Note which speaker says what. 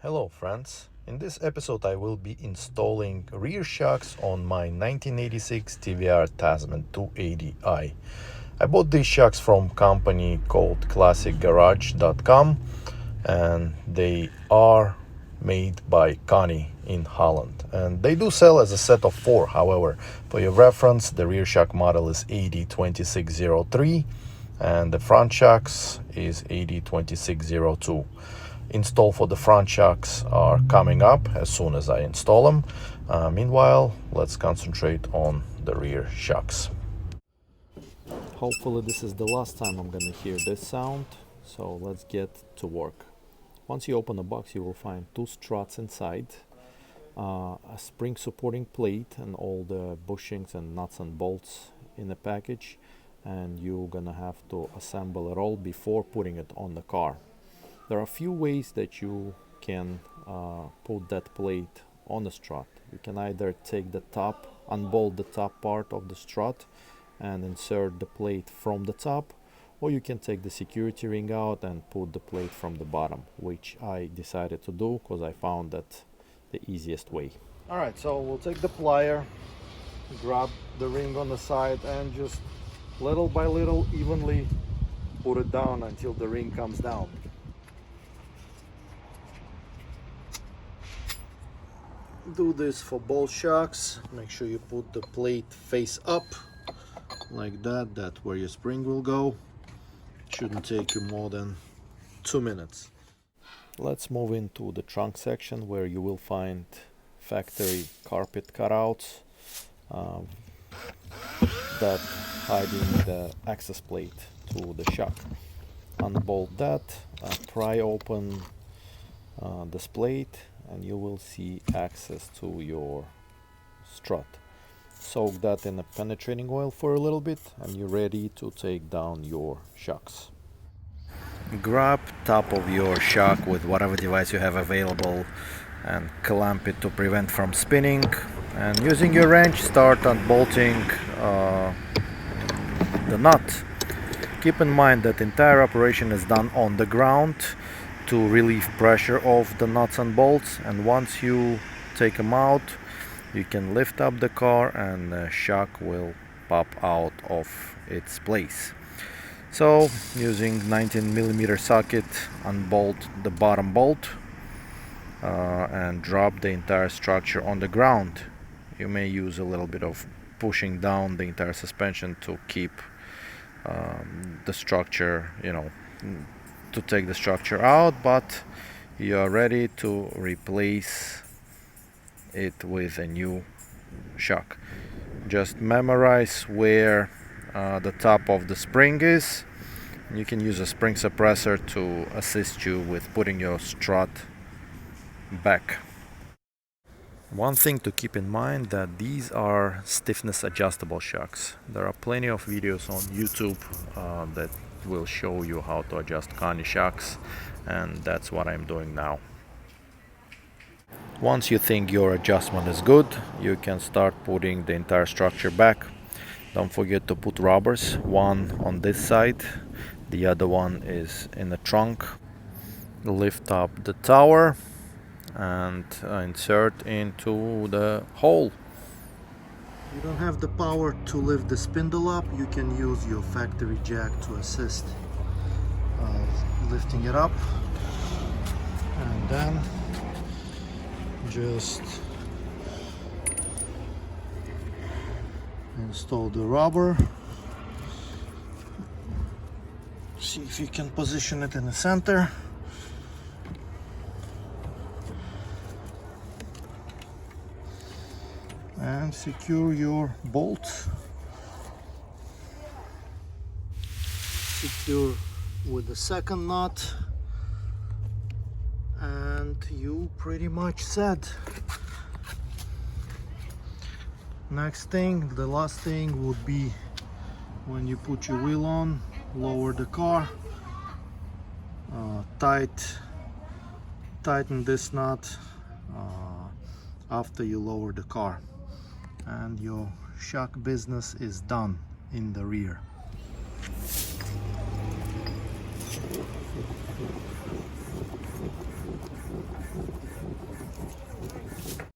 Speaker 1: Hello friends, in this episode I will be installing rear shocks on my 1986 TVR Tasmin 280i. I bought these shocks from company called classicgarage.com and they are made by Connie in Holland, and they do sell as a set of 4. However, for your reference, the rear shock model is 802603 and the front shocks is 802602. Install for the front shocks are coming up as soon as I install them. Meanwhile, let's concentrate on the rear shocks.
Speaker 2: Hopefully this is the last time I'm gonna hear this sound, so let's get to work. Once you open the box, you will find 2 struts inside, a spring supporting plate and all the bushings and nuts and bolts in the package, and you're gonna have to assemble it all before putting it on the car. There are a few ways that you can put that plate on the strut. You can either take the top, unbolt the top part of the strut and insert the plate from the top, or you can take the security ring out and put the plate from the bottom, which I decided to do because I found that the easiest way.
Speaker 1: Alright, so we'll take the plier, grab the ring on the side and just little by little evenly put it down until the ring comes down. Do this for both shocks. Make sure you put the plate face up like that. That's where your spring will go. Shouldn't take you more than 2 minutes.
Speaker 2: Let's move into the trunk section where you will find factory carpet cutouts that hiding the access plate to the shock. Unbolt that, pry open this plate, and you will see access to your strut. Soak that in a penetrating oil for a little bit and you're ready to take down your shocks.
Speaker 1: Grab top of your shock with whatever device you have available and clamp it to prevent from spinning, and using your wrench start unbolting the nut. Keep in mind that entire operation is done on the ground to relieve pressure of the nuts and bolts, and once you take them out you can lift up the car and the shock will pop out of its place. So using 19mm socket, unbolt the bottom bolt and drop the entire structure on the ground. You may use a little bit of pushing down the entire suspension to keep the structure, to take the structure out, but you are ready to replace it with a new shock. Just memorize where the top of the spring is. You can use a spring suppressor to assist you with putting your strut back. One thing to keep in mind that these are stiffness adjustable shocks. There are plenty of videos on YouTube that will show you how to adjust Connie shocks, and that's what I'm doing now. Once you think your adjustment is good, you can start putting the entire structure back. Don't forget to put rubbers, one on this side, the other one is in the trunk. Lift up the tower and insert into the hole. You don't have the power to lift the spindle up, you can use your factory jack to assist lifting it up, and then just install the rubber. See if you can position it in the center. And secure your bolts. Secure with the second nut, and you pretty much set. Next thing, the last thing would be when you put your wheel on, lower the car, tighten this nut after you lower the car, and your shock business is done in the rear.